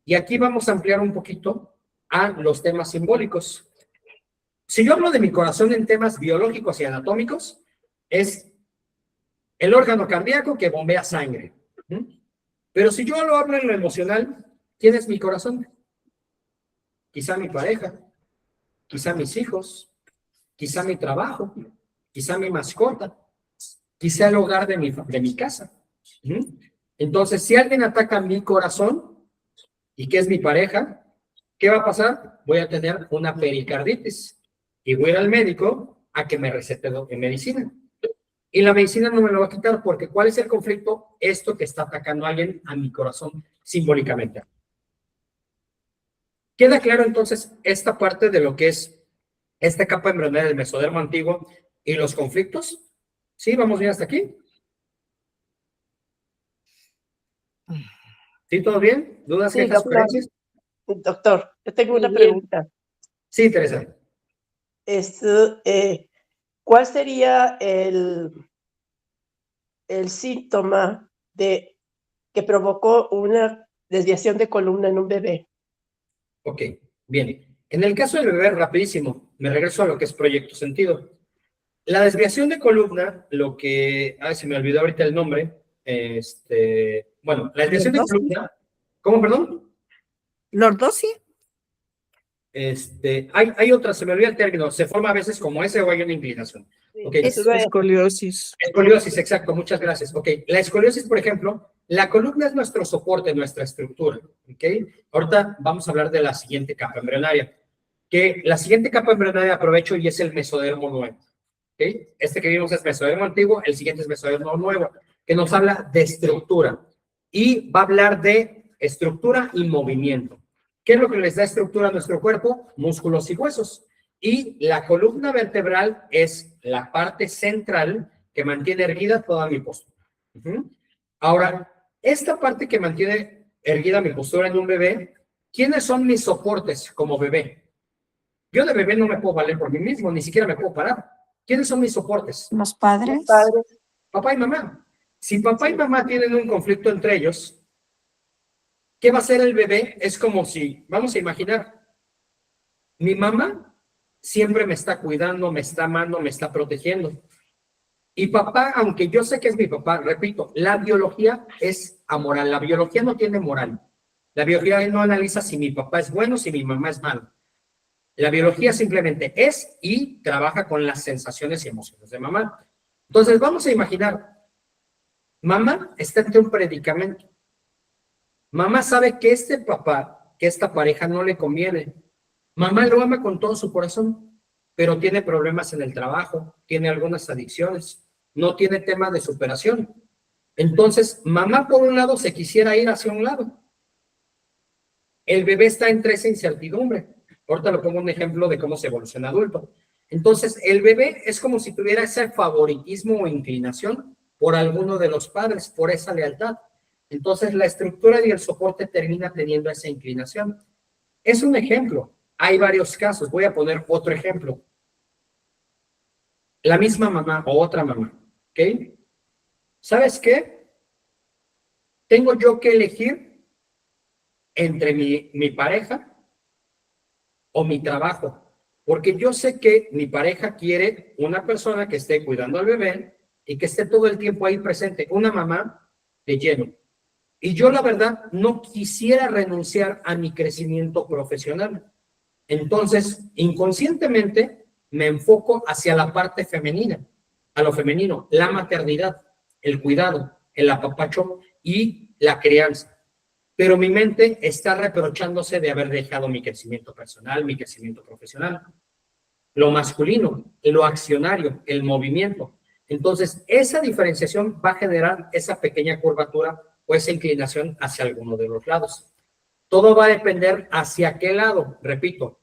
A: Y aquí vamos a ampliar un poquito a los temas simbólicos. Si yo hablo de mi corazón en temas biológicos y anatómicos, es el órgano cardíaco que bombea sangre. Pero si yo lo hablo en lo emocional, ¿quién es mi corazón? Quizá mi pareja, quizá mis hijos, quizá mi trabajo, quizá mi mascota, quizá el hogar de mi casa. Entonces, si alguien ataca mi corazón, ¿y qué es mi pareja? ¿Qué va a pasar? Voy a tener una pericarditis y voy a ir al médico a que me recete medicina. Y la medicina no me lo va a quitar porque ¿cuál es el conflicto? Esto que está atacando a alguien a mi corazón simbólicamente. ¿Queda claro entonces esta parte de lo que es esta capa embrionaria del mesodermo antiguo y los conflictos? ¿Sí? ¿Vamos bien hasta aquí? ¿Sí? ¿Todo bien? ¿Dudas,
G: Sí,
A: quejas,
G: doctor.
A: sugerencias?
G: Doctor, yo tengo una
E: Muy bien.
G: pregunta.
A: Sí, Teresa.
G: ¿Cuál sería el síntoma que provocó una desviación de columna en un bebé?
A: Ok, bien. En el caso del bebé, rapidísimo, me regreso a lo que es proyecto sentido. La desviación de columna, lo que... Ay, se me olvidó ahorita el nombre. Bueno, la desviación de
D: ¿Lordosis?
A: columna... ¿Cómo, perdón?
D: ¿Lordosis?
A: Hay otra, se me olvida el término, se forma a veces como ese o hay una inclinación. Ok.
B: Escoliosis.
A: Escoliosis, exacto, muchas gracias. Ok, la escoliosis, por ejemplo, la columna es nuestro soporte, nuestra estructura. Ok, ahorita vamos a hablar de la siguiente capa embrionaria, que la siguiente capa embrionaria aprovecho y es el mesodermo nuevo. Ok, este que vimos es mesodermo antiguo, el siguiente es mesodermo nuevo, que nos habla de estructura y va a hablar de estructura y movimiento. ¿Qué es lo que les da estructura a nuestro cuerpo? Músculos y huesos. Y la columna vertebral es la parte central que mantiene erguida toda mi postura. Ahora, esta parte que mantiene erguida mi postura en un bebé, ¿quiénes son mis soportes como bebé? Yo de bebé no me puedo valer por mí mismo, ni siquiera me puedo parar. ¿Quiénes son mis soportes?
E: Los padres.
A: Papá y mamá. Si papá y mamá tienen un conflicto entre ellos, ¿qué va a hacer el bebé? Es como si, vamos a imaginar, mi mamá siempre me está cuidando, me está amando, me está protegiendo. Y papá, aunque yo sé que es mi papá, repito, la biología es amoral. La biología no tiene moral. La biología no analiza si mi papá es bueno, si mi mamá es malo. La biología simplemente es y trabaja con las sensaciones y emociones de mamá. Entonces, vamos a imaginar, mamá está ante un predicamento. Mamá sabe que este papá, que esta pareja no le conviene. Mamá lo ama con todo su corazón, pero tiene problemas en el trabajo, tiene algunas adicciones, no tiene tema de superación. Entonces, mamá por un lado se quisiera ir hacia un lado. El bebé está entre esa incertidumbre. Ahorita lo pongo un ejemplo de cómo se evoluciona adulto. Entonces, el bebé es como si tuviera ese favoritismo o inclinación por alguno de los padres, por esa lealtad. Entonces, la estructura y el soporte termina teniendo esa inclinación. Es un ejemplo. Hay varios casos. Voy a poner otro ejemplo. La misma mamá o otra mamá, ¿ok? ¿Sabes qué? Tengo yo que elegir entre mi pareja o mi trabajo, porque yo sé que mi pareja quiere una persona que esté cuidando al bebé y que esté todo el tiempo ahí presente, una mamá de lleno. Y yo, la verdad, no quisiera renunciar a mi crecimiento profesional. Entonces, inconscientemente, me enfoco hacia la parte femenina, a lo femenino, la maternidad, el cuidado, el apapacho y la crianza. Pero mi mente está reprochándose de haber dejado mi crecimiento personal, mi crecimiento profesional. Lo masculino, lo accionario, el movimiento. Entonces, esa diferenciación va a generar esa pequeña curvatura o esa inclinación hacia alguno de los lados. Todo va a depender hacia qué lado, repito.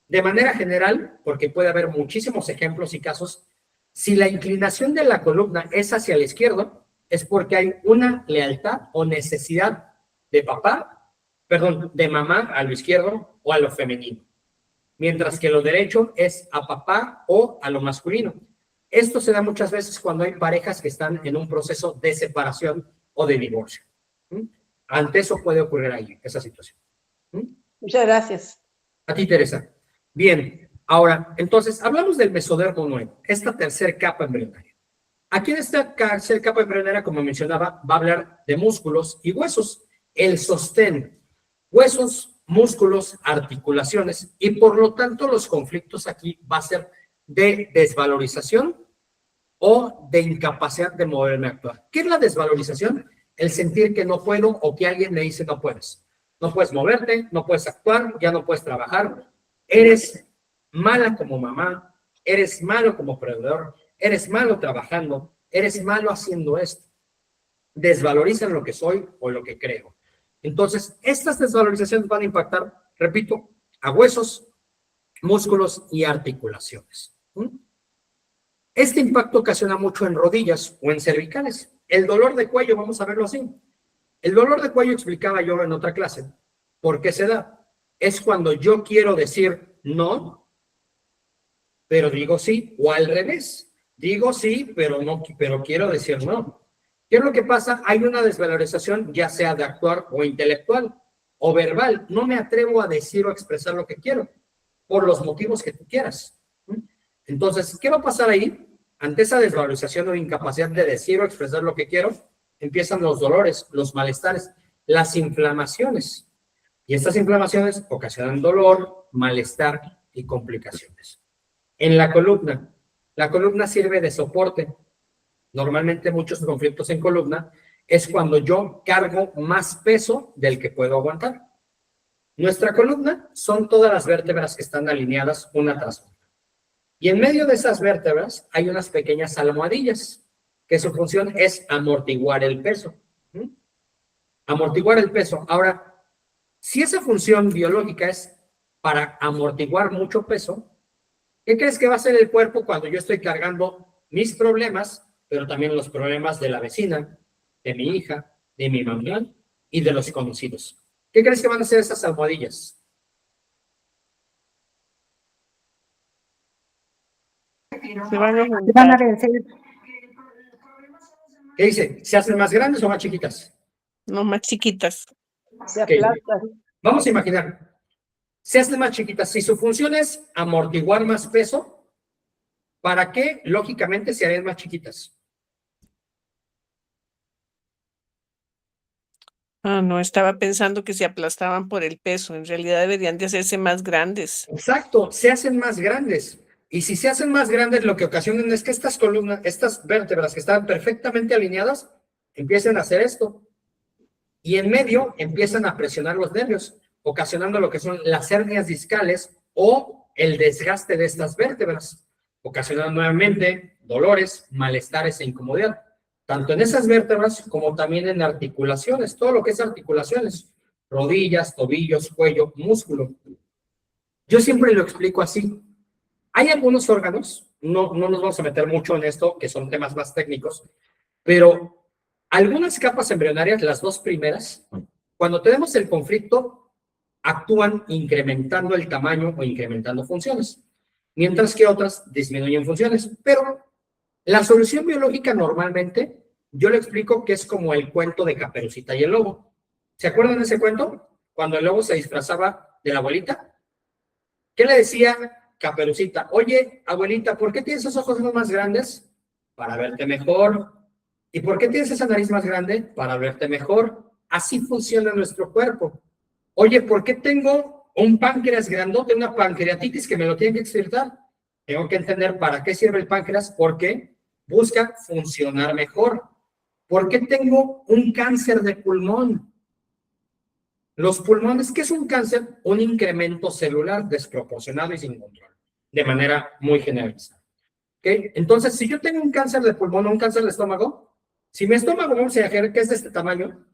A: De manera general, porque puede haber muchísimos ejemplos y casos, si la inclinación de la columna es hacia la izquierda, es porque hay una lealtad o necesidad de de mamá a lo izquierdo o a lo femenino. Mientras que lo derecho es a papá o a lo masculino. Esto se da muchas veces cuando hay parejas que están en un proceso de separación o de divorcio. Ante eso puede ocurrir ahí, esa situación.
G: Muchas gracias.
A: A ti, Teresa. Bien, ahora, entonces, hablamos del mesodermo nuevo, esta tercera capa embrionaria. Aquí en esta tercera capa embrionaria, como mencionaba, va a hablar de músculos y huesos, el sostén, huesos, músculos, articulaciones, y por lo tanto los conflictos aquí va a ser de desvalorización o de incapacidad de moverme a actuar. ¿Qué es la desvalorización? El sentir que no puedo o que alguien me dice no puedes. No puedes moverte, no puedes actuar, ya no puedes trabajar. Eres mala como mamá, eres malo como proveedor, eres malo trabajando, eres malo haciendo esto. Desvalorizan lo que soy o lo que creo. Entonces, estas desvalorizaciones van a impactar, repito, a huesos, músculos y articulaciones. Este impacto ocasiona mucho en rodillas o en cervicales. El dolor de cuello, vamos a verlo así. El dolor de cuello, explicaba yo en otra clase, ¿por qué se da? Es cuando yo quiero decir no, pero digo sí, o al revés. Digo sí, pero quiero decir no. ¿Qué es lo que pasa? Hay una desvalorización, ya sea de actuar o intelectual o verbal. No me atrevo a decir o expresar lo que quiero, por los motivos que tú quieras. Entonces, ¿qué va a pasar ahí? Ante esa desvalorización o incapacidad de decir o expresar lo que quiero, empiezan los dolores, los malestares, las inflamaciones. Y estas inflamaciones ocasionan dolor, malestar y complicaciones. En la columna sirve de soporte. Normalmente muchos conflictos en columna es cuando yo cargo más peso del que puedo aguantar. Nuestra columna son todas las vértebras que están alineadas una tras otra. Y en medio de esas vértebras hay unas pequeñas almohadillas, que su función es amortiguar el peso. Amortiguar el peso. Ahora, si esa función biológica es para amortiguar mucho peso, ¿qué crees que va a hacer el cuerpo cuando yo estoy cargando mis problemas, pero también los problemas de la vecina, de mi hija, de mi mamá y de los conocidos? ¿Qué crees que van a hacer esas almohadillas?
B: Se van a
F: Van a
B: juntar.
F: vencer.
A: ¿Qué dice? ¿Se hacen más grandes o más chiquitas?
B: No, más chiquitas.
G: Se
A: Ok.
G: aplastan.
A: Vamos a imaginar. Se hacen más chiquitas. Si su función es amortiguar más peso, ¿para qué? Lógicamente se harían más chiquitas.
B: Ah, no, estaba pensando que se aplastaban por el peso. En realidad deberían de hacerse más grandes.
A: Exacto, se hacen más grandes. Y si se hacen más grandes, lo que ocasionan es que estas columnas, estas vértebras que estaban perfectamente alineadas, empiecen a hacer esto. Y en medio empiezan a presionar los nervios, ocasionando lo que son las hernias discales o el desgaste de estas vértebras, ocasionando nuevamente dolores, malestares e incomodidad, tanto en esas vértebras como también en articulaciones, todo lo que es articulaciones, rodillas, tobillos, cuello, músculo. Yo siempre lo explico así. Hay algunos órganos, no nos vamos a meter mucho en esto, que son temas más técnicos, pero algunas capas embrionarias, las dos primeras, cuando tenemos el conflicto, actúan incrementando el tamaño o incrementando funciones, mientras que otras disminuyen funciones. Pero la solución biológica normalmente, yo le explico que es como el cuento de Caperucita y el lobo. ¿Se acuerdan de ese cuento? Cuando el lobo se disfrazaba de la abuelita. ¿Qué le decía Caperucita? Oye, abuelita, ¿por qué tienes esos ojos más grandes? Para verte mejor. ¿Y por qué tienes esa nariz más grande? Para verte mejor. Así funciona nuestro cuerpo. Oye, ¿por qué tengo un páncreas grandote, una pancreatitis que me lo tienen que extirpar? Tengo que entender para qué sirve el páncreas, porque busca funcionar mejor. ¿Por qué tengo un cáncer de pulmón? Los pulmones, ¿qué es un cáncer? Un incremento celular desproporcionado y sin control, de manera muy generalizada. ¿Okay? Entonces, si yo tengo un cáncer de pulmón o un cáncer de estómago, si mi estómago, vamos a decir que es de este tamaño,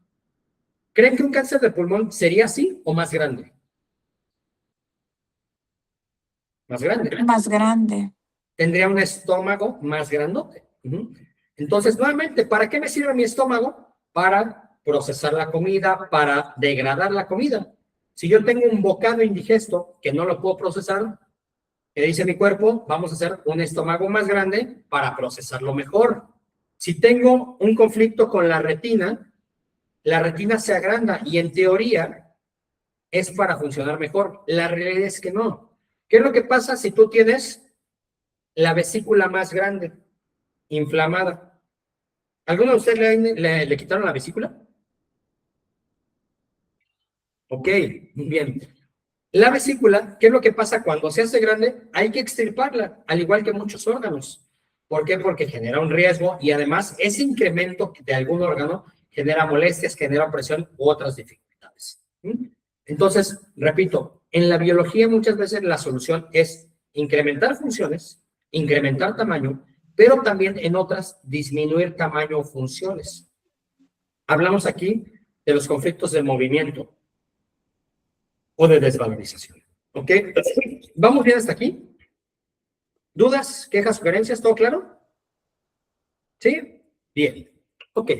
A: ¿creen que un cáncer de pulmón sería así o más grande? Más grande.
E: Más grande.
A: Tendría un estómago más grandote. Entonces, nuevamente, ¿para qué me sirve mi estómago? Para procesar la comida, para degradar la comida. Si yo tengo un bocado indigesto que no lo puedo procesar, ¿qué dice mi cuerpo? Vamos a hacer un estómago más grande para procesarlo mejor. Si tengo un conflicto con la retina se agranda y en teoría es para funcionar mejor. La realidad es que no. ¿Qué es lo que pasa si tú tienes la vesícula más grande, inflamada? ¿Alguno de ustedes le quitaron la vesícula? Ok, bien. La vesícula, ¿qué es lo que pasa cuando se hace grande? Hay que extirparla, al igual que muchos órganos. ¿Por qué? Porque genera un riesgo y además ese incremento de algún órgano genera molestias, genera presión u otras dificultades. Entonces, repito, en la biología muchas veces la solución es incrementar funciones, incrementar tamaño, pero también en otras disminuir tamaño o funciones. Hablamos aquí de los conflictos de movimiento o de desvalorización. ¿Ok? ¿Vamos bien hasta aquí? ¿Dudas, quejas, sugerencias? ¿Todo claro? ¿Sí? Bien. Ok.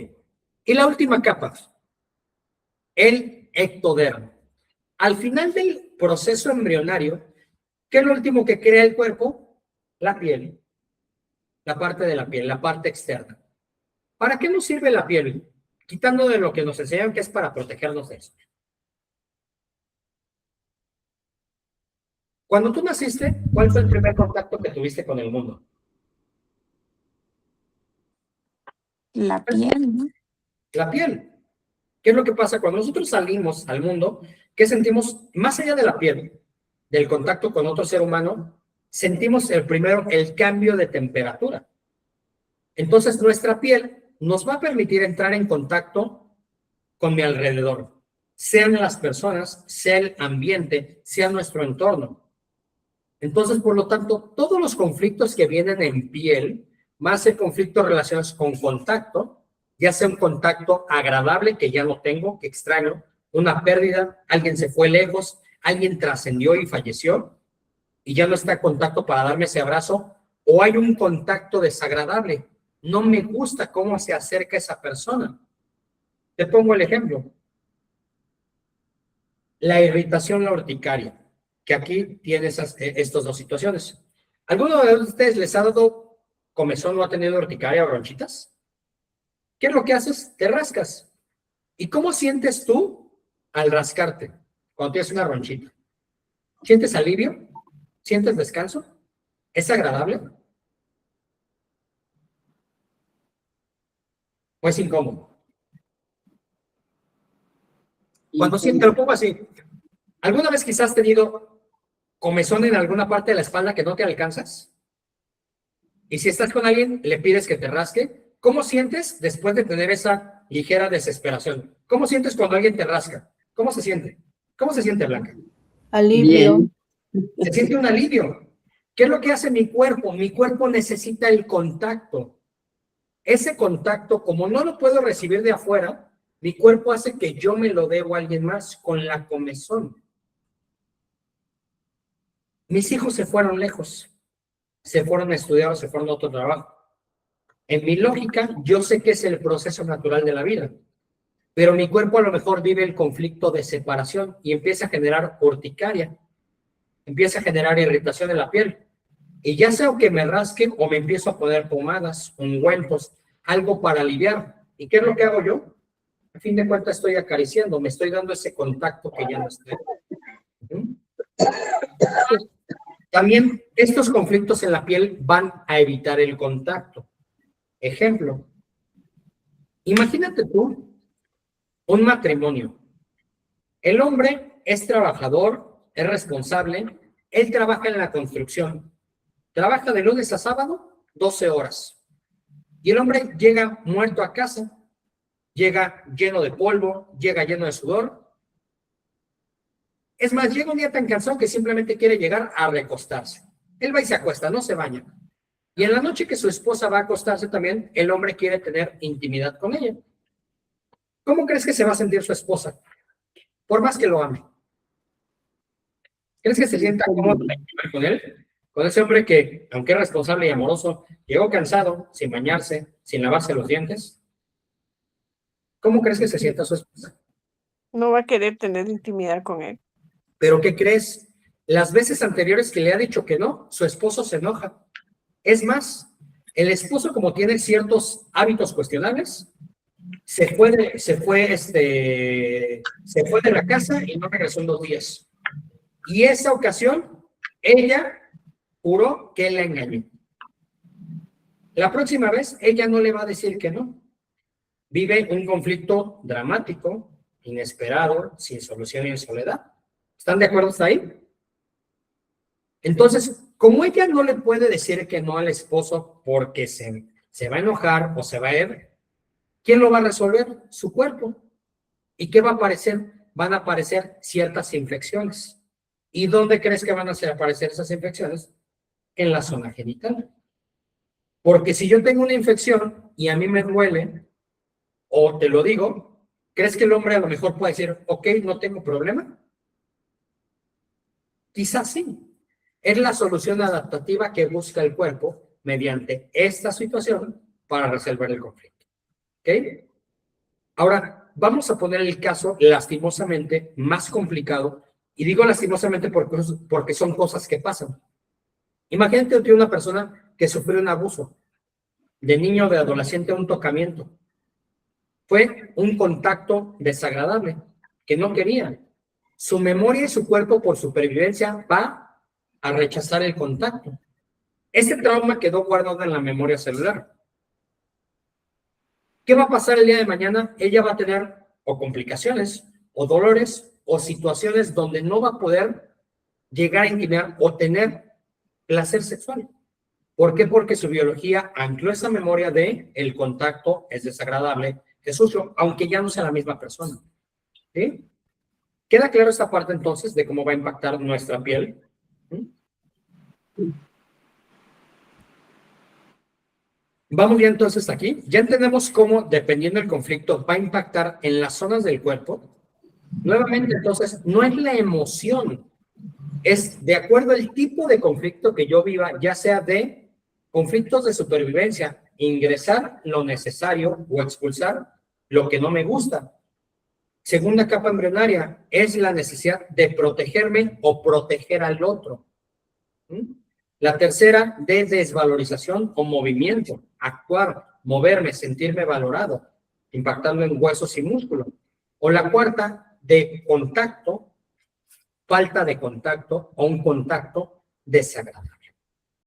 A: Y la última capa, el ectodermo. Al final del proceso embrionario, ¿qué es lo último que crea el cuerpo? La piel. La parte de la piel, la parte externa. ¿Para qué nos sirve la piel? Quitando de lo que nos enseñan que es para protegernos de eso. Cuando tú naciste, ¿cuál fue el primer contacto que tuviste con el mundo?
E: La piel, ¿no?
A: La piel. ¿Qué es lo que pasa cuando nosotros salimos al mundo? ¿Qué sentimos más allá de la piel, del contacto con otro ser humano? Sentimos el cambio de temperatura. Entonces, nuestra piel nos va a permitir entrar en contacto con mi alrededor, sean las personas, sea el ambiente, sea nuestro entorno. Entonces, por lo tanto, todos los conflictos que vienen en piel, más el conflicto relacionados con contacto, ya sea un contacto agradable que ya no tengo, que extraño, una pérdida, alguien se fue lejos, alguien trascendió y falleció, y ya no está en contacto para darme ese abrazo, o hay un contacto desagradable, no me gusta cómo se acerca esa persona. Te pongo el ejemplo. La irritación, la urticaria, que aquí tiene estas dos situaciones. ¿Alguno de ustedes les ha dado comezón o ha tenido urticaria o ronchitas? ¿Qué es lo que haces? Te rascas. ¿Y cómo sientes tú al rascarte cuando tienes una ronchita? ¿Sientes alivio? ¿Sientes descanso? ¿Es agradable? ¿O es incómodo? Cuando sientes, lo pongo así. ¿Alguna vez quizás has tenido comezón en alguna parte de la espalda que no te alcanzas? Y si estás con alguien, le pides que te rasque. ¿Cómo sientes después de tener esa ligera desesperación? ¿Cómo sientes cuando alguien te rasca? ¿Cómo se siente? ¿Cómo se siente, Blanca?
G: Alivio.
A: Se siente un alivio. ¿Qué es lo que hace mi cuerpo? Mi cuerpo necesita el contacto. Ese contacto, como no lo puedo recibir de afuera, mi cuerpo hace que yo me lo debo a alguien más con la comezón. Mis hijos se fueron lejos, se fueron a estudiar, se fueron a otro trabajo. En mi lógica, yo sé que es el proceso natural de la vida, pero mi cuerpo a lo mejor vive el conflicto de separación y empieza a generar urticaria, empieza a generar irritación en la piel. Y ya sea que me rasque o me empiezo a poner pomadas, ungüentos, algo para aliviar. ¿Y qué es lo que hago yo? A fin de cuentas estoy acariciando, me estoy dando ese contacto que ya no estoy. También estos conflictos en la piel van a evitar el contacto. Ejemplo, imagínate tú Un matrimonio. El hombre es trabajador, es responsable, él trabaja en la construcción. Trabaja de lunes a sábado, 12 horas. Y el hombre llega muerto a casa, llega lleno de polvo, llega lleno de sudor. Es más, llega un día tan cansado que simplemente quiere llegar a recostarse. Él va y se acuesta, no se baña. Y en la noche que su esposa va a acostarse también, el hombre quiere tener intimidad con ella. ¿Cómo crees que se va a sentir su esposa? Por más que lo ame. ¿Crees que se sienta cómodo con él? Con ese hombre que, aunque es responsable y amoroso, llegó cansado, sin bañarse, sin lavarse los dientes. ¿Cómo crees que se sienta su esposa?
B: No va a querer tener intimidad con él.
A: ¿Pero qué crees? Las veces anteriores que le ha dicho que no, su esposo se enoja. Es más, el esposo, como tiene ciertos hábitos cuestionables, se fue de la casa y no regresó en 2 días. Y esa ocasión, ella juró que él la engañó. La próxima vez, ella no le va a decir que no. Vive un conflicto dramático, inesperado, sin solución y en soledad. ¿Están de acuerdo hasta ahí? Entonces, como ella no le puede decir que no al esposo porque se va a enojar o se va a ir, ¿quién lo va a resolver? Su cuerpo. ¿Y qué va a aparecer? Van a aparecer ciertas infecciones. ¿Y dónde crees que van a aparecer esas infecciones? En la zona genital. Porque si yo tengo una infección y a mí me duele, o te lo digo, ¿crees que el hombre a lo mejor puede decir, ok, no tengo problema? Quizás sí. Es la solución adaptativa que busca el cuerpo mediante esta situación para resolver el conflicto. ¿Ok? Ahora, vamos a poner el caso lastimosamente más complicado, y digo lastimosamente porque son cosas que pasan. Imagínate que una persona que sufrió un abuso, de niño o de adolescente, un tocamiento. Fue un contacto desagradable que no quería. Su memoria y su cuerpo, por supervivencia, va a rechazar el contacto. Ese trauma quedó guardado en la memoria celular. ¿Qué va a pasar el día de mañana? Ella va a tener o complicaciones, o dolores, o situaciones donde no va a poder llegar a intimidar o tener placer sexual. ¿Por qué? Porque su biología ancló esa memoria de el contacto es desagradable, es sucio, aunque ya no sea la misma persona. ¿Sí? ¿Queda claro esta parte entonces de cómo va a impactar nuestra piel? Vamos bien entonces aquí. Ya entendemos cómo, dependiendo del conflicto, va a impactar en las zonas del cuerpo. Nuevamente, entonces, no es la emoción, es de acuerdo al tipo de conflicto que yo viva, ya sea de conflictos de supervivencia, ingresar lo necesario o expulsar lo que no me gusta. Segunda capa embrionaria es la necesidad de protegerme o proteger al otro. La tercera, de desvalorización o movimiento, actuar, moverme, sentirme valorado, impactando en huesos y músculos. O la cuarta, de contacto, falta de contacto o un contacto desagradable.